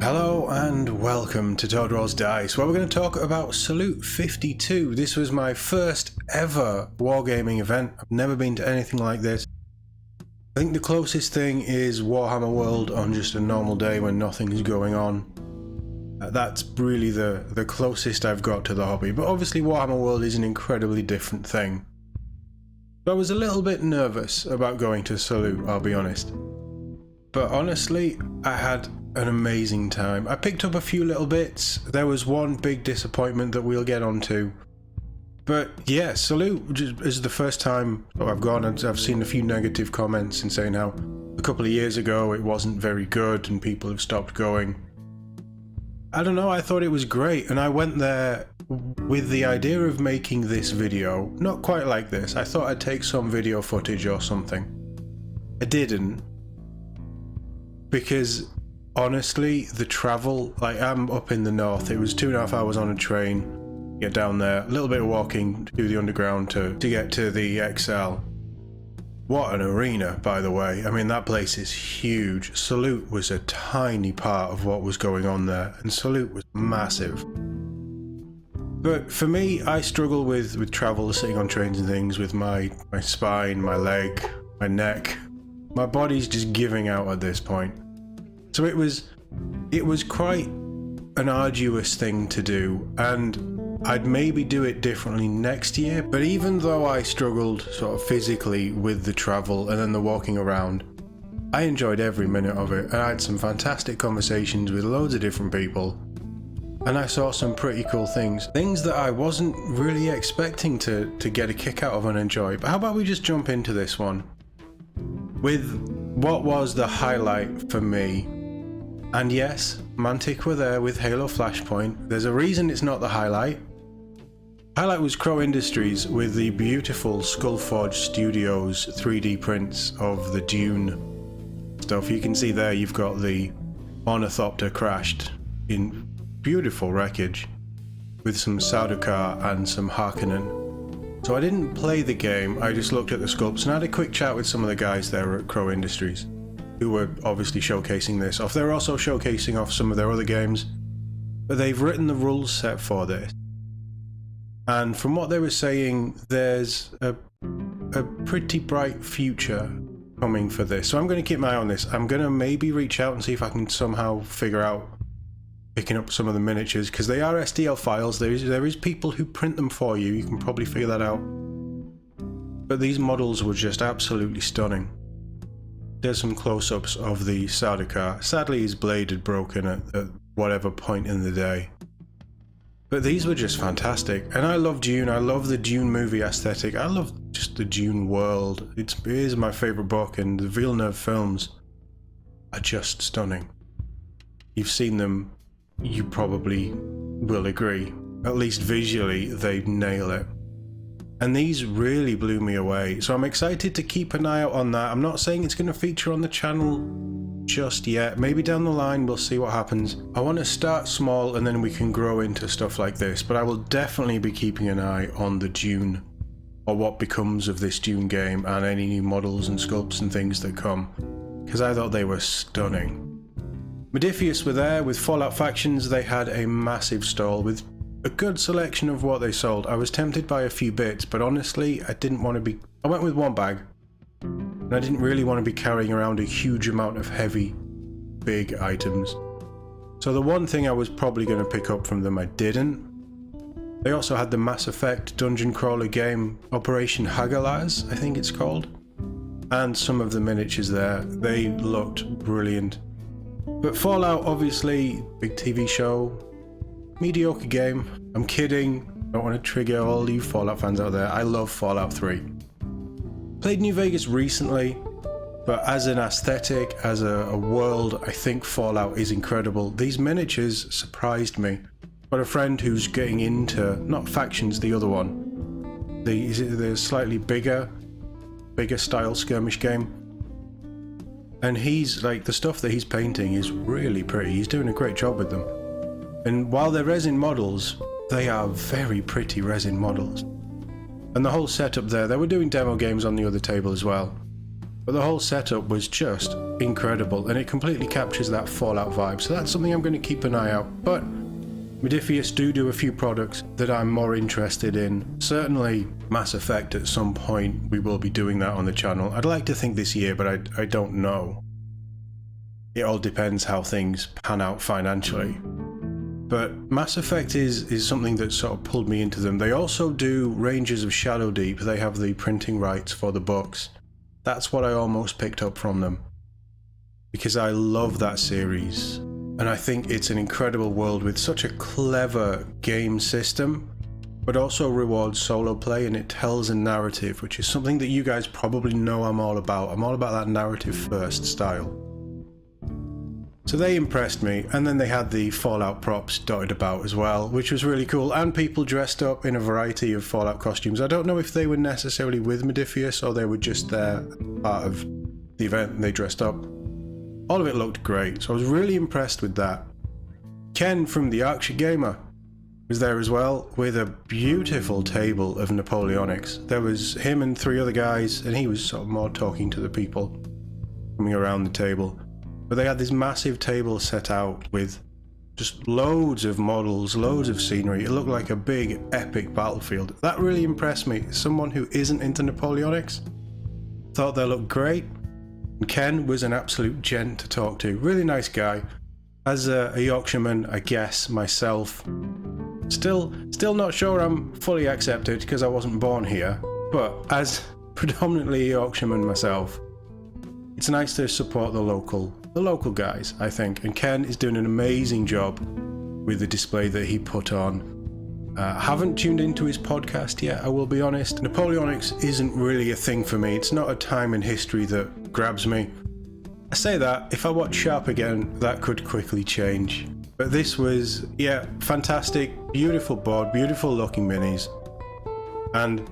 Hello and welcome to Toad Rolls Dice, where we're going to talk about Salute 52. This was my first ever wargaming event. I've never been to anything like this. I think the closest thing is Warhammer World on just a normal day when nothing's going on. That's really the closest I've got to the hobby, but obviously Warhammer World is an incredibly different thing. So I was a little bit nervous about going to Salute, I'll be honest. But honestly, I had an amazing time. I picked up a few little bits. There was one big disappointment that we'll get onto. But yeah, Salute is the first time I've gone, and I've seen a few negative comments and saying how a couple of years ago it wasn't very good and people have stopped going. I don't know, I thought it was great, and I went there with the idea of making this video. Not quite like this. I thought I'd take some video footage or something. I didn't. Because honestly, the travel, like I'm up in the north, it was 2.5 hours on a train, get down there, a little bit of walking through the underground to get to the XL. What an arena, by the way. I mean, that place is huge. Salute was a tiny part of what was going on there, and Salute was massive. But for me, I struggle with travel, sitting on trains and things, with my spine, my leg, my neck. My body's just giving out at this point. So it was quite an arduous thing to do, and I'd maybe do it differently next year. But even though I struggled sort of physically with the travel and then the walking around, I enjoyed every minute of it, and I had some fantastic conversations with loads of different people, and I saw some pretty cool things that I wasn't really expecting to get a kick out of and enjoy. But how about we just jump into this one with what was the highlight for me. And yes, Mantic were there with Halo Flashpoint. There's a reason it's not the highlight. Highlight was Crow Industries with the beautiful Skullforge Studios 3D prints of the Dune stuff. You can see there you've got the Ornithopter crashed in beautiful wreckage with some Sardaukar and some Harkonnen. So I didn't play the game, I just looked at the sculpts and had a quick chat with some of the guys there at Crow Industries, who were obviously showcasing this off. They're also showcasing off some of their other games, but they've written the rules set for this. And from what they were saying, there's a pretty bright future coming for this. So I'm going to keep my eye on this. I'm going to maybe reach out and see if I can somehow figure out picking up some of the miniatures, because they are STL files. There is people who print them for you. You can probably figure that out. But these models were just absolutely stunning. There's some close-ups of the Sardaukar. Sadly, his blade had broken at whatever point in the day. But these were just fantastic. And I love Dune. I love the Dune movie aesthetic. I love just the Dune world. It is my favourite book, and the Villeneuve films are just stunning. You've seen them. You probably will agree. At least visually, they nail it. And these really blew me away. So I'm excited to keep an eye out on that. I'm not saying it's going to feature on the channel just yet. Maybe down the line we'll see what happens. I want to start small and then we can grow into stuff like this. But I will definitely be keeping an eye on the Dune, or what becomes of this Dune game, and any new models and sculpts and things that come, because I thought they were stunning. Modiphius were there with Fallout Factions. They had a massive stall with a good selection of what they sold. I was tempted by a few bits, but honestly, I went with one bag, and I didn't really want to be carrying around a huge amount of heavy, big items. So the one thing I was probably going to pick up from them, I didn't. They also had the Mass Effect dungeon crawler game, Operation Hagalaz, I think it's called, and some of the miniatures there. They looked brilliant. But Fallout, obviously, big TV show, mediocre game. I'm kidding. Don't want to trigger all you Fallout fans out there. I love Fallout 3. Played New Vegas recently, but as an aesthetic, as a world, I think Fallout is incredible. These miniatures surprised me. Got a friend who's getting into, not Factions, the other one. The slightly bigger style skirmish game. And he's like, the stuff that he's painting is really pretty. He's doing a great job with them. And while they're resin models, they are very pretty resin models. And the whole setup there, they were doing demo games on the other table as well. But the whole setup was just incredible, and it completely captures that Fallout vibe, so that's something I'm going to keep an eye out. But Modiphius do a few products that I'm more interested in. Certainly Mass Effect at some point, we will be doing that on the channel. I'd like to think this year, but I don't know. It all depends how things pan out financially. But Mass Effect is something that sort of pulled me into them. They also do Rangers of Shadow Deep. They have the printing rights for the books. That's what I almost picked up from them, because I love that series. And I think it's an incredible world with such a clever game system, but also rewards solo play, and it tells a narrative, which is something that you guys probably know I'm all about. I'm all about that narrative first style. So they impressed me, and then they had the Fallout props dotted about as well, which was really cool, and people dressed up in a variety of Fallout costumes. I don't know if they were necessarily with Modiphius or they were just there, part of the event, and they dressed up. All of it looked great, so I was really impressed with that. Ken from the Yarkshire Gamer was there as well, with a beautiful table of Napoleonics. There was him and 3 other guys, and he was sort of more talking to the people coming around the table. But they had this massive table set out with just loads of models, loads of scenery. It looked like a big, epic battlefield. That really impressed me. Someone who isn't into Napoleonics thought they looked great. And Ken was an absolute gent to talk to. Really nice guy. As a Yorkshireman, I guess, myself, still not sure I'm fully accepted because I wasn't born here. But as predominantly a Yorkshireman myself, it's nice to support the local guys, I think, and Ken is doing an amazing job with the display that he put on. Haven't tuned into his podcast yet, I will be honest. Napoleonics isn't really a thing for me. It's not a time in history that grabs me. I say that, if I watch Sharp again, that could quickly change. But this was, yeah, fantastic, beautiful board, beautiful looking minis. And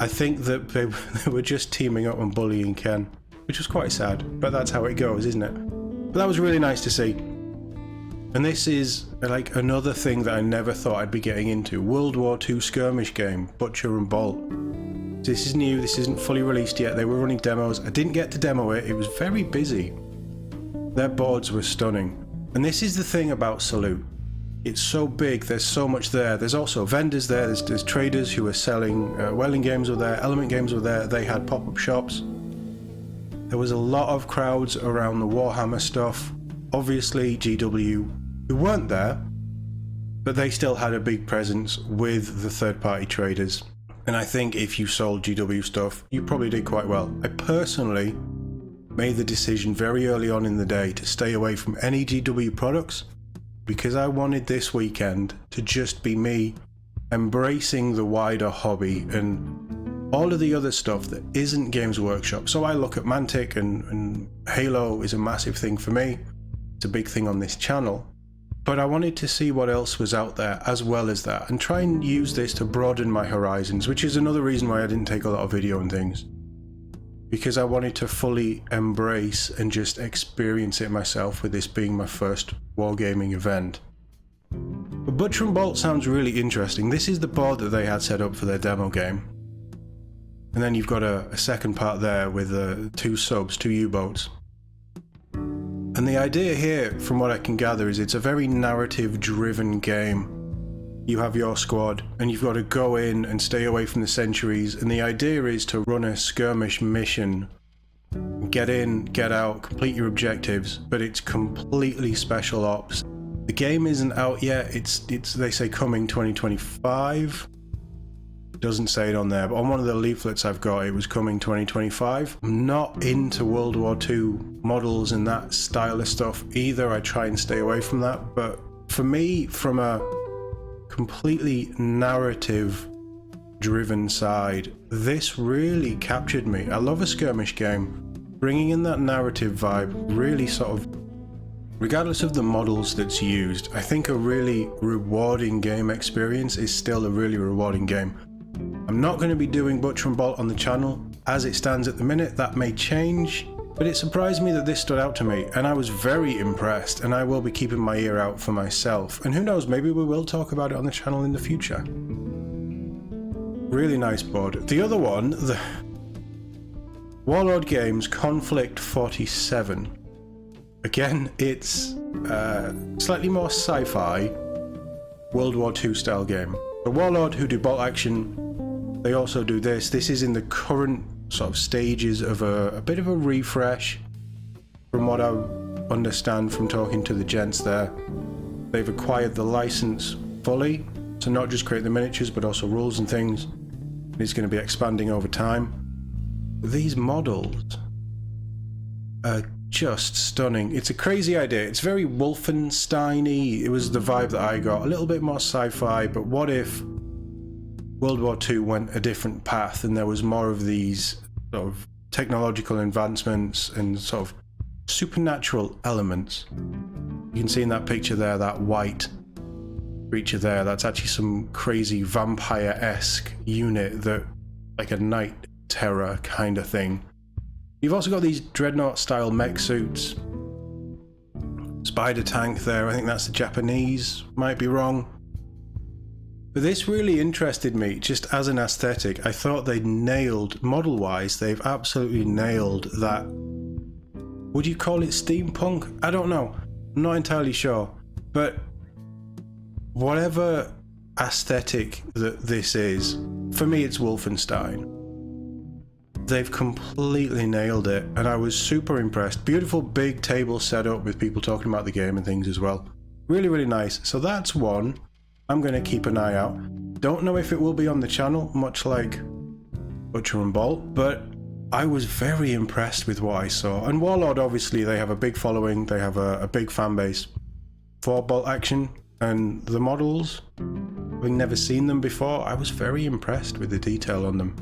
I think that they were just teaming up and bullying Ken, which was quite sad, but that's how it goes, isn't it? But that was really nice to see. And this is like another thing that I never thought I'd be getting into. World War II skirmish game, Butcher and Bolt. This is new, this isn't fully released yet. They were running demos. I didn't get to demo it, it was very busy. Their boards were stunning. And this is the thing about Salute. It's so big, there's so much there. There's also vendors there, there's traders who are selling, Welling Games were there, Element Games were there, they had pop-up shops. There was a lot of crowds around the Warhammer stuff. Obviously GW, who weren't there, but they still had a big presence with the third-party traders. And I think if you sold GW stuff, you probably did quite well. I personally made the decision very early on in the day to stay away from any GW products because I wanted this weekend to just be me embracing the wider hobby and all of the other stuff that isn't Games Workshop. So I look at Mantic and Halo is a massive thing for me. It's a big thing on this channel. But I wanted to see what else was out there as well as that and try and use this to broaden my horizons, which is another reason why I didn't take a lot of video and things. Because I wanted to fully embrace and just experience it myself with this being my first wargaming event. But Butcher and Bolt sounds really interesting. This is the board that they had set up for their demo game. And then you've got a second part there with 2 subs, 2 U-boats. And the idea here, from what I can gather, is it's a very narrative-driven game. You have your squad, and you've got to go in and stay away from the sentries, and the idea is to run a skirmish mission. Get in, get out, complete your objectives, but it's completely special ops. The game isn't out yet, it's they say coming 2025. Doesn't say it on there, but on one of the leaflets I've got, it was coming 2025. I'm not into World War II models and that style of stuff either. I try and stay away from that, but for me, from a completely narrative driven side, this really captured me. I love a skirmish game. Bringing in that narrative vibe really sort of, regardless of the models that's used, I think a really rewarding game experience is still a really rewarding game. I'm not going to be doing Butcher and Bolt on the channel as it stands at the minute. That may change, but it surprised me that this stood out to me and I was very impressed, and I will be keeping my ear out for myself, and who knows, maybe we will talk about it on the channel in the future. Really nice board. The other one Warlord Games Conflict 47. Again, it's slightly more sci-fi, World War II style game. The Warlord, who do bolt action, they also do this. This is in the current sort of stages of a bit of a refresh, from what I understand from talking to the gents there. They've acquired the license fully, so not just create the miniatures, but also rules and things. It's going to be expanding over time. These models are just stunning. It's a crazy idea. It's very Wolfenstein-y. It was the vibe that I got. A little bit more sci-fi, but what if World War II went a different path and there was more of these sort of technological advancements and sort of supernatural elements? You can see in that picture there, that white creature there, that's actually some crazy vampire-esque unit, that like a night terror kind of thing. You've also got these dreadnought style mech suits. Spider tank there, I think that's the Japanese, might be wrong. But this really interested me just as an aesthetic. I thought they'd nailed, model wise, they've absolutely nailed that. Would you call it steampunk? I don't know, I'm not entirely sure. But whatever aesthetic that this is, for me it's Wolfenstein. They've completely nailed it, and I was super impressed. Beautiful big table set up with people talking about the game and things as well. Really, really nice. So that's one I'm going to keep an eye out. Don't know if it will be on the channel, much like Butcher and Bolt, but I was very impressed with what I saw. And Warlord, obviously, they have a big following. They have a big fan base for bolt action, and the models, having never seen them before, I was very impressed with the detail on them.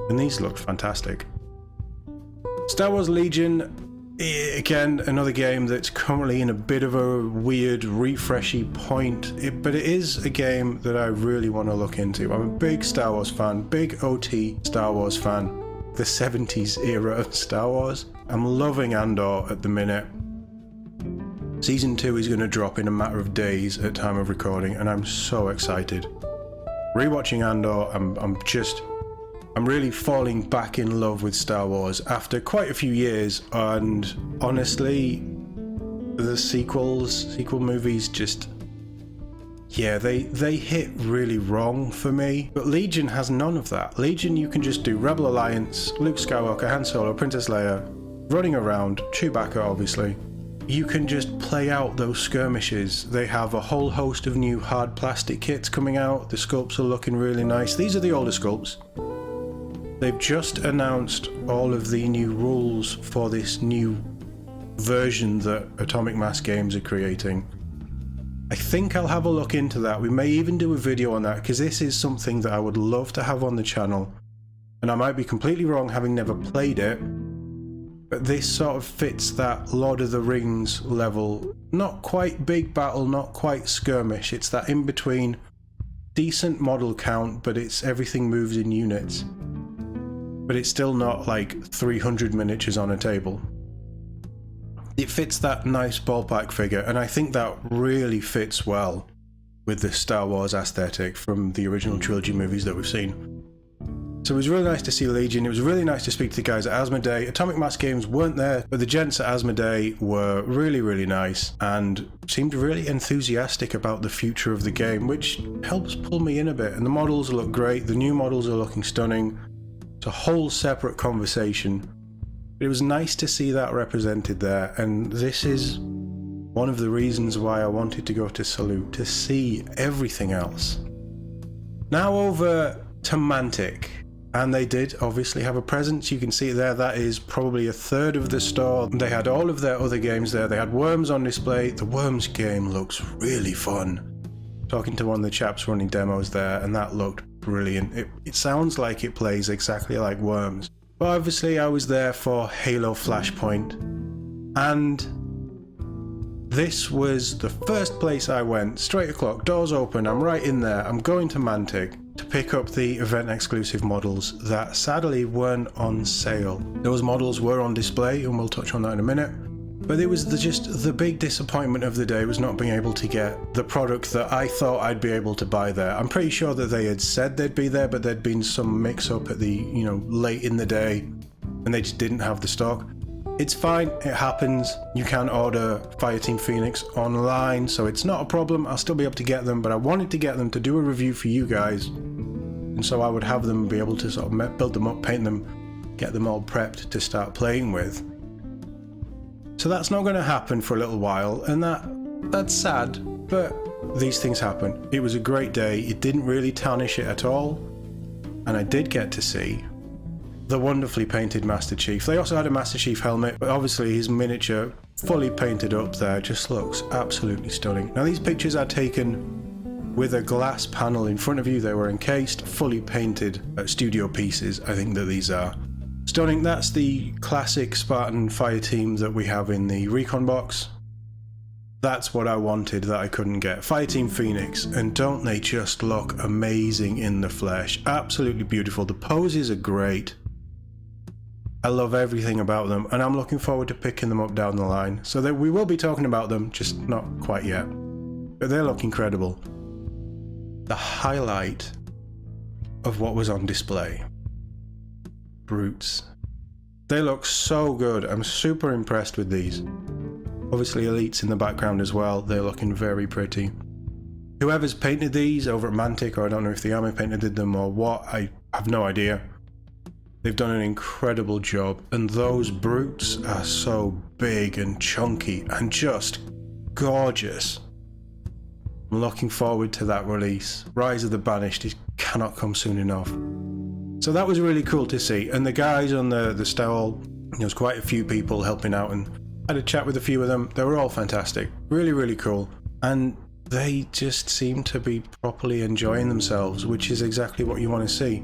And these look fantastic. Star Wars Legion, again, another game that's currently in a bit of a weird refreshy point, but it is a game that I really want to look into. I'm a big Star Wars fan, big OT Star Wars fan, the 70s era of Star Wars. I'm loving Andor at the minute. Season 2 is going to drop in a matter of days at time of recording, and I'm so excited. Rewatching Andor, I'm really falling back in love with Star Wars after quite a few years, and honestly, the sequel movies just, yeah, they hit really wrong for me. But Legion has none of that. Legion, you can just do Rebel Alliance, Luke Skywalker, Han Solo, Princess Leia, running around, Chewbacca obviously. You can just play out those skirmishes. They have a whole host of new hard plastic kits coming out. The sculpts are looking really nice. These are the older sculpts. They've just announced all of the new rules for this new version that Atomic Mass Games are creating. I think I'll have a look into that. We may even do a video on that, because this is something that I would love to have on the channel. And I might be completely wrong, having never played it, but this sort of fits that Lord of the Rings level. Not quite big battle, not quite skirmish. It's that in-between, decent model count, but it's everything moves in units. But it's still not like 300 miniatures on a table. It fits that nice ballpark figure, and I think that really fits well with the Star Wars aesthetic from the original trilogy movies that we've seen. So it was really nice to see Legion. It was really nice to speak to the guys at Asmodee. Atomic Mass Games weren't there, but the gents at Asmodee were really, really nice and seemed really enthusiastic about the future of the game, which helps pull me in a bit. And the models look great. The new models are looking stunning. It's a whole separate conversation. It was nice to see that represented there, and this is one of the reasons why I wanted to go to Salute, to see everything else. Now over to Mantic, and they did obviously have a presence. You can see there, that is probably a third of the store. They had all of their other games there. They had Worms on display. The Worms game looks really fun. Talking to one of the chaps running demos there, and that looked brilliant. It sounds like it plays exactly like Worms. But obviously I was there for Halo Flashpoint, and this was the first place I went. Straight o'clock, doors open, I'm right in there. I'm going to Mantic to pick up the event exclusive models that sadly weren't on sale. Those models were on display, and we'll touch on that in a minute. But it was just the big disappointment of the day was not being able to get the product that I thought I'd be able to buy there. I'm pretty sure that they had said they'd be there, but there'd been some mix up at the, late in the day. and they just didn't have the stock. It's fine, it happens. You can order Fireteam Phoenix online, so it's not a problem. I'll still be able to get them, but I wanted to get them to do a review for you guys, and so I would have them be able to sort of build them up, paint them, get them all prepped to start playing with. So that's not going to happen for a little while, and that's sad, but these things happen. It was a great day. It didn't really tarnish it at all, and I did get to see the wonderfully painted Master Chief. They also had a Master Chief helmet, but obviously his miniature, fully painted up there, just looks absolutely stunning. Now these pictures are taken with a glass panel in front of you. They were encased, fully painted studio pieces. I think that these are stunning. That's the classic Spartan fire team that we have in the Recon box. That's what I wanted that I couldn't get. Fireteam Phoenix, and don't they just look amazing in the flesh? Absolutely beautiful. The poses are great. I love everything about them, and I'm looking forward to picking them up down the line. So that we will be talking about them, just not quite yet. But they look incredible. The highlight of what was on display. Brutes. They look so good. I'm super impressed with these. Obviously Elites in the background as well. They're looking very pretty. Whoever's painted these over at Mantic, or I don't know if the Army painted them or what, I have no idea. They've done an incredible job, and those brutes are so big and chunky and just gorgeous. I'm looking forward to that release. Rise of the Banished, it cannot come soon enough. So that was really cool to see, and the guys on the stall, there was quite a few people helping out, and I had a chat with a few of them. They were all fantastic, really, really cool, and they just seem to be properly enjoying themselves, which is exactly what you want to see.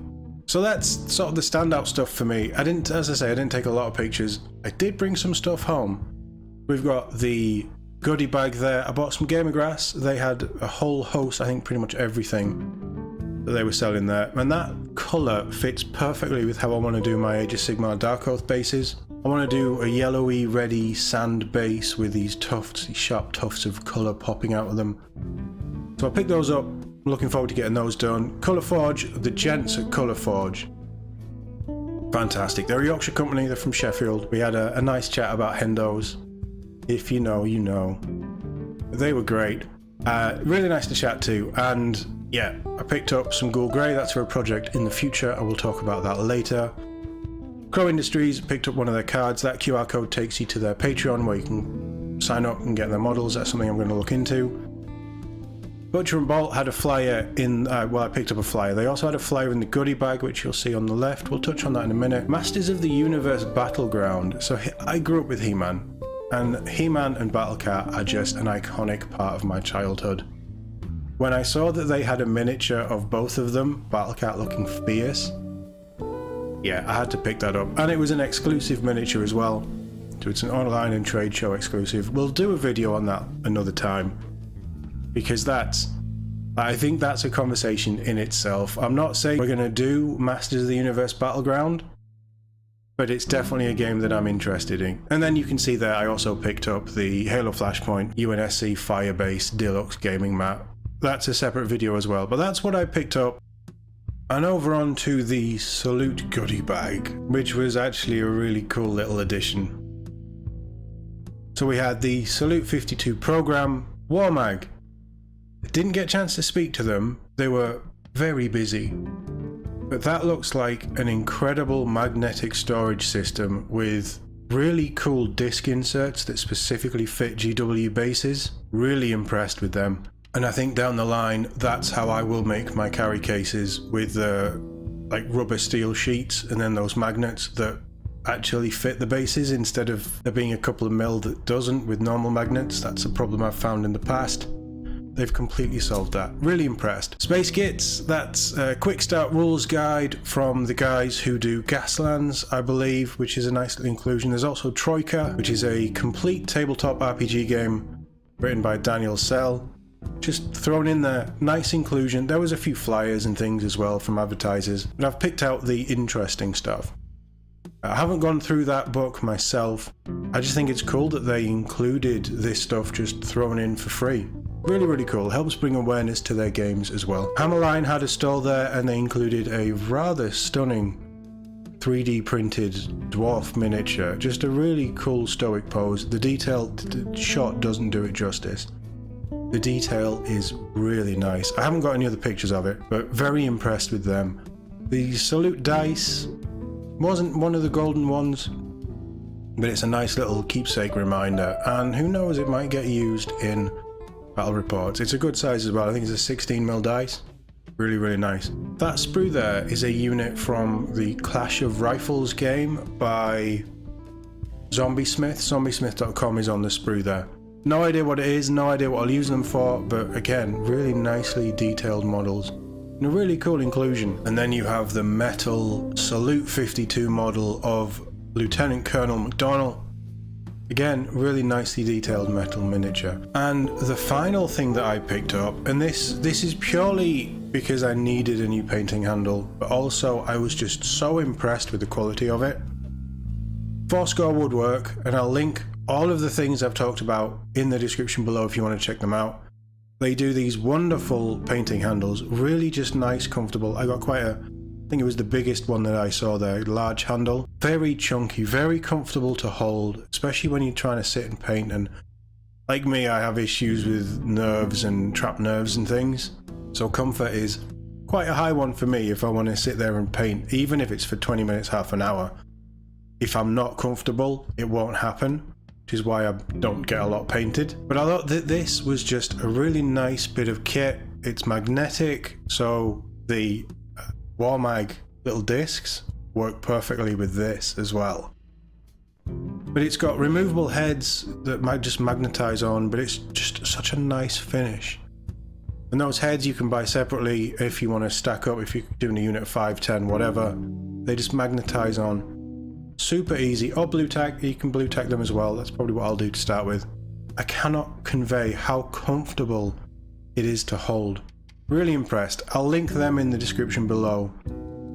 So that's sort of the standout stuff for me. As I say, I didn't take a lot of pictures. I did bring some stuff home. We've got the goodie bag there. I bought some gamer grass. They had a whole host, I think pretty much everything that they were selling there. And that colour fits perfectly with how I want to do my Age of Sigmar Dark Oath bases. I want to do a yellowy, reddy sand base with these tufts, these sharp tufts of colour popping out of them. So I picked those up. Looking forward to getting those done. Colour Forge, the gents at Colour Forge. Fantastic. They're a Yorkshire company, they're from Sheffield. We had a nice chat about Hendos. If you know, you know. They were great. Really nice to chat to. And yeah, I picked up some Ghoul Grey. That's for a project in the future. I will talk about that later. Crow Industries picked up one of their cards. That QR code takes you to their Patreon where you can sign up and get their models. That's something I'm going to look into. Butcher and Bolt had a flyer in, well, I picked up a flyer. They also had a flyer in the goodie bag, which you'll see on the left. We'll touch on that in a minute. Masters of the Universe Battleground. So I grew up with He-Man, and He-Man and Battlecat are just an iconic part of my childhood. When I saw that they had a miniature of both of them, Battlecat looking fierce, yeah, I had to pick that up. And it was an exclusive miniature as well. So it's an online and trade show exclusive. We'll do a video on that another time. Because I think that's a conversation in itself. I'm not saying we're going to do Masters of the Universe Battleground, but it's definitely a game that I'm interested in. And then you can see there I also picked up the Halo Flashpoint UNSC Firebase Deluxe Gaming Mat. That's a separate video as well, but that's what I picked up. And over on to the Salute goodie bag, which was actually a really cool little addition. So we had the Salute 52 program, War Mag. Didn't get a chance to speak to them, they were very busy. But that looks like an incredible magnetic storage system with really cool disc inserts that specifically fit GW bases. Really impressed with them. And I think down the line, that's how I will make my carry cases, with the like rubber steel sheets and then those magnets that actually fit the bases instead of there being a couple of mil that doesn't with normal magnets. That's a problem I've found in the past. They've completely solved that. Really impressed. Space Kits, that's a quick start rules guide from the guys who do Gaslands, I believe, which is a nice little inclusion. There's also Troika, which is a complete tabletop RPG game written by Daniel Sell. Just thrown in there, nice inclusion. There was a few flyers and things as well from advertisers, but I've picked out the interesting stuff. I haven't gone through that book myself. I just think it's cool that they included this stuff just thrown in for free. Really, really cool. Helps bring awareness to their games as well. Hammerline had a stall there, and they included a rather stunning 3D printed dwarf miniature. Just a really cool stoic pose. The shot doesn't do it justice. The detail is really nice. I haven't got any other pictures of it, but very impressed with them. The salute dice wasn't one of the golden ones, but it's a nice little keepsake reminder, and who knows, it might get used in battle reports. It's a good size as well. I think it's a 16mm dice. Really, really nice. That sprue there is a unit from the Clash of Rifles game by Zombiesmith. Zombiesmith.com is on the sprue there. No idea what it is, no idea what I'll use them for, but again, really nicely detailed models. And a really cool inclusion. And then you have the metal Salute 52 model of Lieutenant Colonel McDonnell. Again, really nicely detailed metal miniature. And the final thing that I picked up, and this is purely because I needed a new painting handle, but also I was just so impressed with the quality of it. 4-score woodwork, and I'll link all of the things I've talked about in the description below if you want to check them out. They do these wonderful painting handles, really just nice, comfortable. I got quite a, I think it was the biggest one that I saw there, large handle. Very chunky, very comfortable to hold, especially when you're trying to sit and paint. And like me, I have issues with nerves and trapped nerves and things. So comfort is quite a high one for me if I want to sit there and paint, even if it's for 20 minutes, half an hour. If I'm not comfortable, it won't happen, which is why I don't get a lot painted. But I thought that this was just a really nice bit of kit. It's magnetic, so the Warmag little discs work perfectly with this as well. But it's got removable heads that might just magnetize on, but it's just such a nice finish. And those heads you can buy separately if you want to stack up, if you're doing a unit 5, 10, whatever. They just magnetize on. Super easy. Or blue tack, you can blue tack them as well. That's probably what I'll do to start with. I cannot convey how comfortable it is to hold. Really impressed. I'll link them in the description below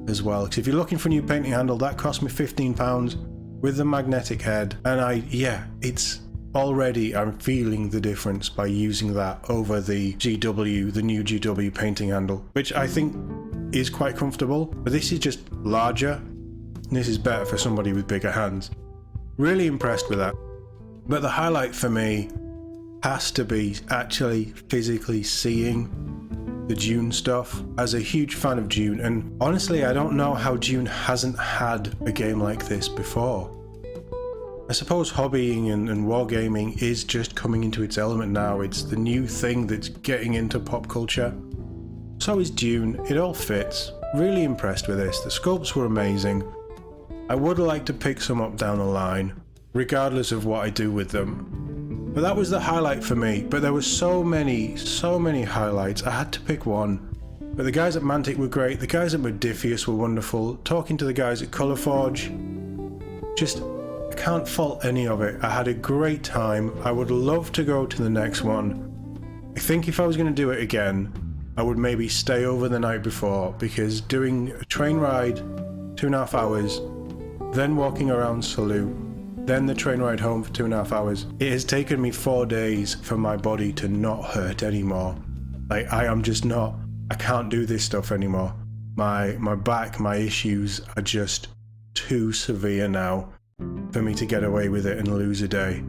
as well. Because if you're looking for a new painting handle, that cost me £15 with the magnetic head. And it's already, I'm feeling the difference by using that over the GW, the new GW painting handle, which I think is quite comfortable. But this is just larger. This is better for somebody with bigger hands. Really impressed with that. But the highlight for me has to be actually physically seeing the Dune stuff. As a huge fan of Dune, and honestly I don't know how Dune hasn't had a game like this before. I suppose hobbying and wargaming is just coming into its element now. It's the new thing that's getting into pop culture. So is Dune. It all fits. Really impressed with this. The sculpts were amazing. I would like to pick some up down the line, regardless of what I do with them. But that was the highlight for me. But there were so many highlights. I had to pick one. But the guys at Mantic were great. The guys at Modiphius were wonderful. Talking to the guys at Colourforge, just, I can't fault any of it. I had a great time. I would love to go to the next one. I think if I was going to do it again, I would maybe stay over the night before, because doing a train ride, 2.5 hours, then walking around Salute, then the train ride home for 2.5 hours. It has taken me 4 days for my body to not hurt anymore. Like, I am just not, I can't do this stuff anymore. My back, my issues are just too severe now for me to get away with it and lose a day.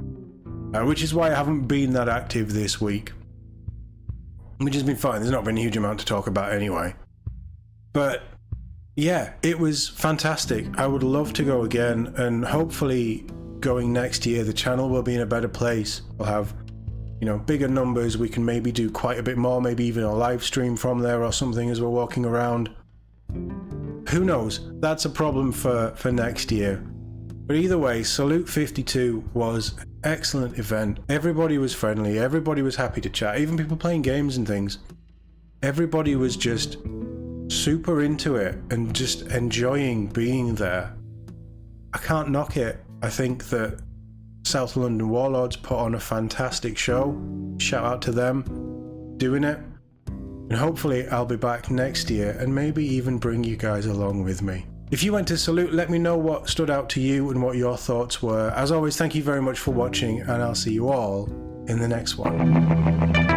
Which is why I haven't been that active this week. Which has been fine, there's not been a huge amount to talk about anyway. But yeah, it was fantastic. I would love to go again, and hopefully going next year the channel will be in a better place. We'll have, you know, bigger numbers. We can maybe do quite a bit more, maybe even a live stream from there or something as we're walking around. Who knows? That's a problem for next year. But either way, Salute 52 was an excellent event. Everybody was friendly, everybody was happy to chat, even people playing games and things. Everybody was just super into it and just enjoying being there. I can't knock it. I think that South London Warlords put on a fantastic show. Shout out to them doing it. And hopefully I'll be back next year and maybe even bring you guys along with me. If you went to Salute, let me know what stood out to you and what your thoughts were. As always, thank you very much for watching, and I'll see you all in the next one.